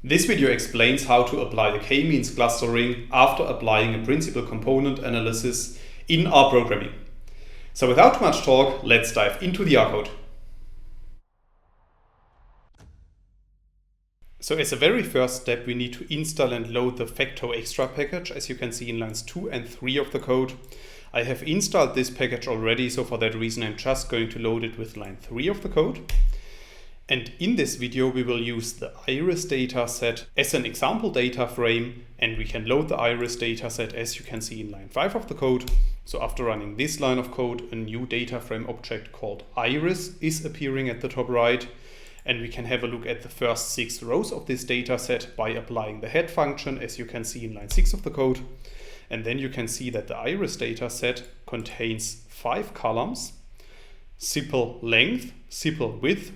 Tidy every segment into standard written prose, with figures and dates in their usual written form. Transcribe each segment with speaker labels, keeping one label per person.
Speaker 1: This video explains how to apply the K-Means clustering after applying a principal component analysis in R programming. So without too much talk, let's dive into the R code. So as a very first step, we need to install and load the factoextra package, as you can see in lines 2 and 3 of the code. I have installed this package already, so for that reason I'm just going to load it with line 3 of the code. And in this video we will use the iris dataset as an example data frame, and we can load the iris dataset as you can see in line 5 of the code. So after running this line of code, a new data frame object called iris is appearing at the top right. And we can have a look at the first 6 rows of this dataset by applying the head function, as you can see in line 6 of the code. And then you can see that the iris dataset contains 5 columns: sepal length, sepal width,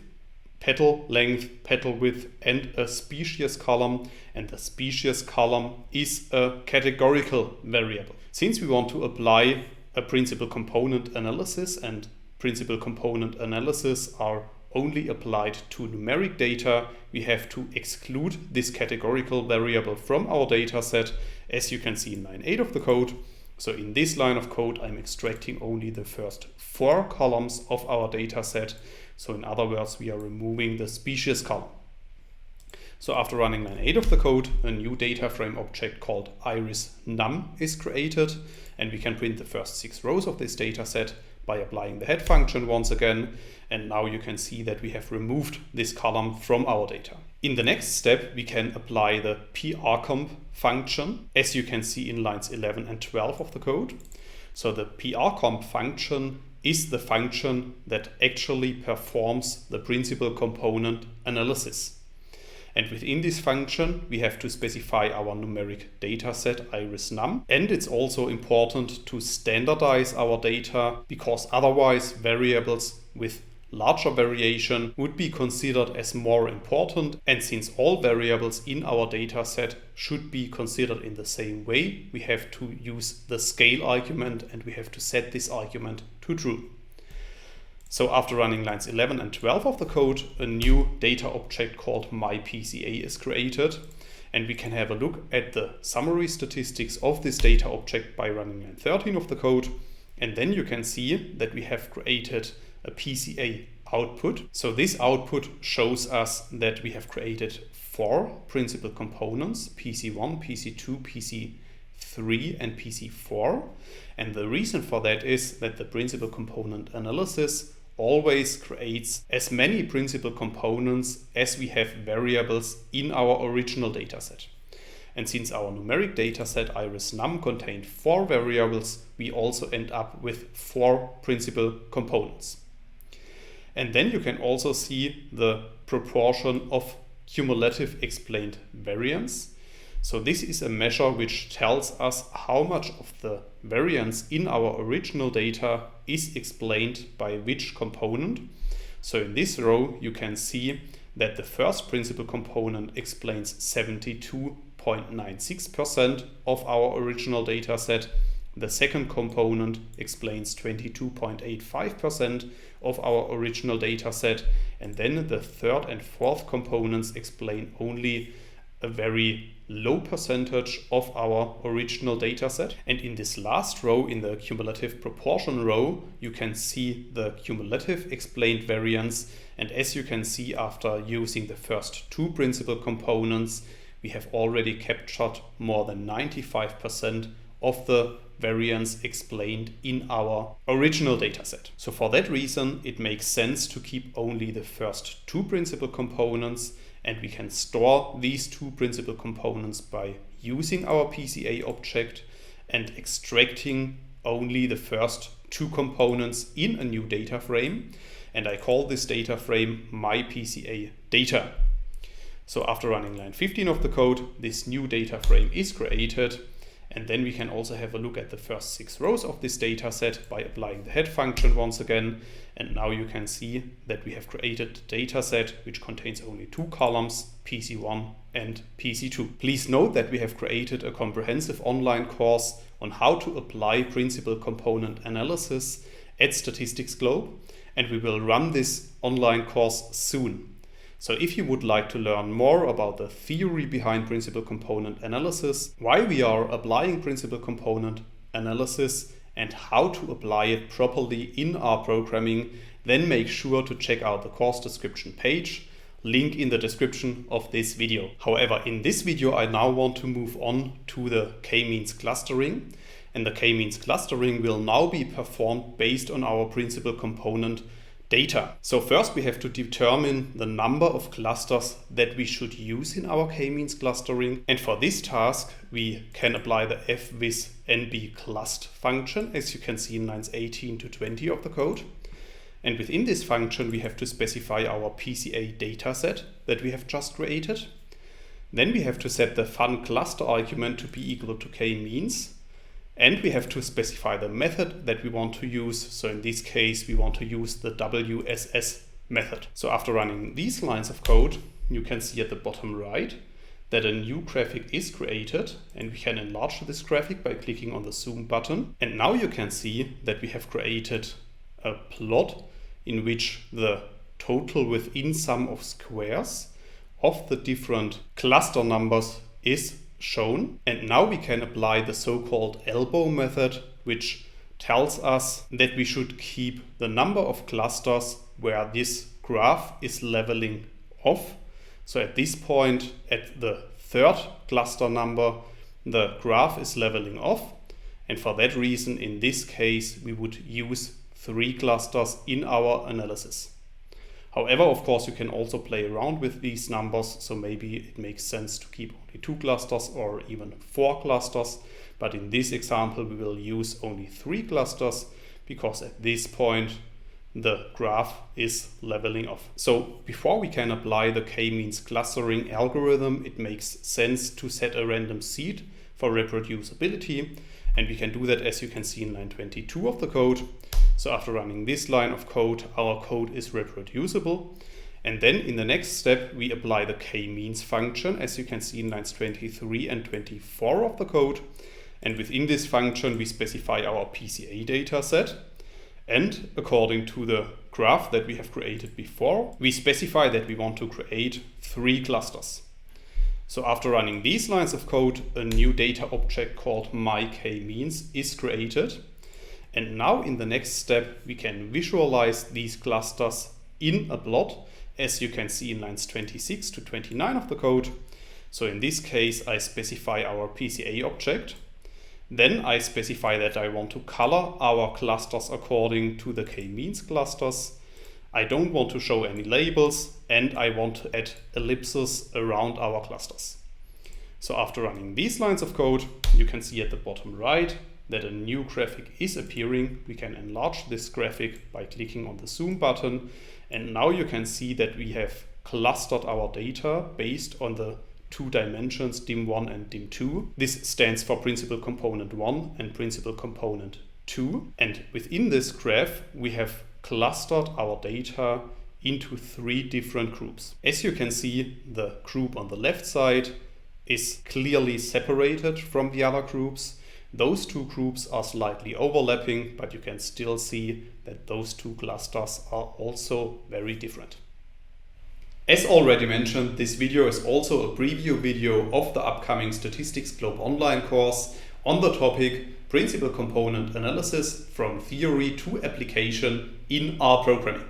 Speaker 1: petal length, petal width, and a species column. And the species column is a categorical variable. Since we want to apply a principal component analysis, and principal component analysis are only applied to numeric data, we have to exclude this categorical variable from our data set, as you can see in line 8 of the code. So in this line of code, I'm extracting only the first 4 columns of our data set. So in other words, we are removing the species column. So after running line 8 of the code, a new data frame object called iris num is created, and we can print the first 6 rows of this data set by applying the head function once again. And now you can see that we have removed this column from our data. In the next step, we can apply the prcomp function, as you can see in lines 11 and 12 of the code. So the prcomp function is the function that actually performs the principal component analysis. And within this function, we have to specify our numeric data set iris num. And it's also important to standardize our data, because otherwise variables with larger variation would be considered as more important. And since all variables in our data set should be considered in the same way, we have to use the scale argument, and we have to set this argument to true. So after running lines 11 and 12 of the code, a new data object called myPCA is created, and we can have a look at the summary statistics of this data object by running line 13 of the code. And then you can see that we have created a PCA output. So this output shows us that we have created 4 principal components: PC1, PC2, PC3 and PC4. And the reason for that is that the principal component analysis always creates as many principal components as we have variables in our original dataset. And since our numeric dataset iris num contained 4 variables, we also end up with 4 principal components. And then you can also see the proportion of cumulative explained variance. So this is a measure which tells us how much of the variance in our original data is explained by which component. So in this row, you can see that the first principal component explains 72.96% of our original data set. The second component explains 22.85% of our original data set. And then the third and fourth components explain only a very low percentage of our original data set. And in this last row, in the cumulative proportion row, you can see the cumulative explained variance. And as you can see, after using the first 2 principal components, we have already captured more than 95% of the variance explained in our original dataset. So for that reason, it makes sense to keep only the first 2 principal components, and we can store these 2 principal components by using our PCA object and extracting only the first 2 components in a new data frame. And I call this data frame myPCA data. So after running line 15 of the code, this new data frame is created. And then we can also have a look at the first 6 rows of this data set by applying the head function once again. And now you can see that we have created a data set which contains only 2 columns, PC1 and PC2. Please note that we have created a comprehensive online course on how to apply principal component analysis at Statistics Globe, and we will run this online course soon. So if you would like to learn more about the theory behind principal component analysis, why we are applying principal component analysis, and how to apply it properly in R programming, then make sure to check out the course description page, link in the description of this video. However, in this video I now want to move on to the K-means clustering, and the K-means clustering will now be performed based on our principal component data. So first we have to determine the number of clusters that we should use in our K-means clustering, and for this task we can apply the FWith_NB_clust function, as you can see in lines 18 to 20 of the code. And within this function we have to specify our PCA dataset that we have just created. Then we have to set the FUNcluster argument to be equal to K-means. And we have to specify the method that we want to use. So in this case, we want to use the WSS method. So after running these lines of code, you can see at the bottom right that a new graphic is created, and we can enlarge this graphic by clicking on the zoom button. And now you can see that we have created a plot in which the total within sum of squares of the different cluster numbers is shown. And now we can apply the so-called elbow method, which tells us that we should keep the number of clusters where this graph is leveling off. So at this point, at the third cluster number, the graph is leveling off. And for that reason, in this case, we would use 3 clusters in our analysis. However, of course, you can also play around with these numbers, so maybe it makes sense to keep only 2 clusters or even 4 clusters. But in this example, we will use only 3 clusters because at this point the graph is leveling off. So before we can apply the K-means clustering algorithm, it makes sense to set a random seed for reproducibility. And we can do that, as you can see in line 22 of the code. So after running this line of code, our code is reproducible. And then in the next step, we apply the K-means function, as you can see in lines 23 and 24 of the code. And within this function, we specify our PCA dataset. And according to the graph that we have created before, we specify that we want to create 3 clusters. So after running these lines of code, a new data object called myKmeans is created. And now in the next step, we can visualize these clusters in a plot, as you can see in lines 26 to 29 of the code. So in this case, I specify our PCA object. Then I specify that I want to color our clusters according to the K-means clusters. I don't want to show any labels, and I want to add ellipses around our clusters. So after running these lines of code, you can see at the bottom right that a new graphic is appearing. We can enlarge this graphic by clicking on the zoom button. And now you can see that we have clustered our data based on the 2 dimensions dim1 and dim2. This stands for principal component 1 and principal component 2. And within this graph, we have clustered our data into 3 different groups. As you can see, the group on the left side is clearly separated from the other groups. Those 2 groups are slightly overlapping, but you can still see that those 2 clusters are also very different. As already mentioned, this video is also a preview video of the upcoming Statistics Globe online course on the topic Principal Component Analysis from Theory to Application in R Programming.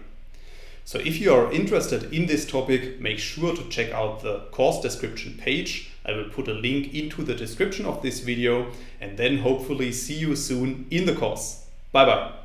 Speaker 1: So if you are interested in this topic, make sure to check out the course description page. I will put a link into the description of this video, and then hopefully see you soon in the course. Bye bye.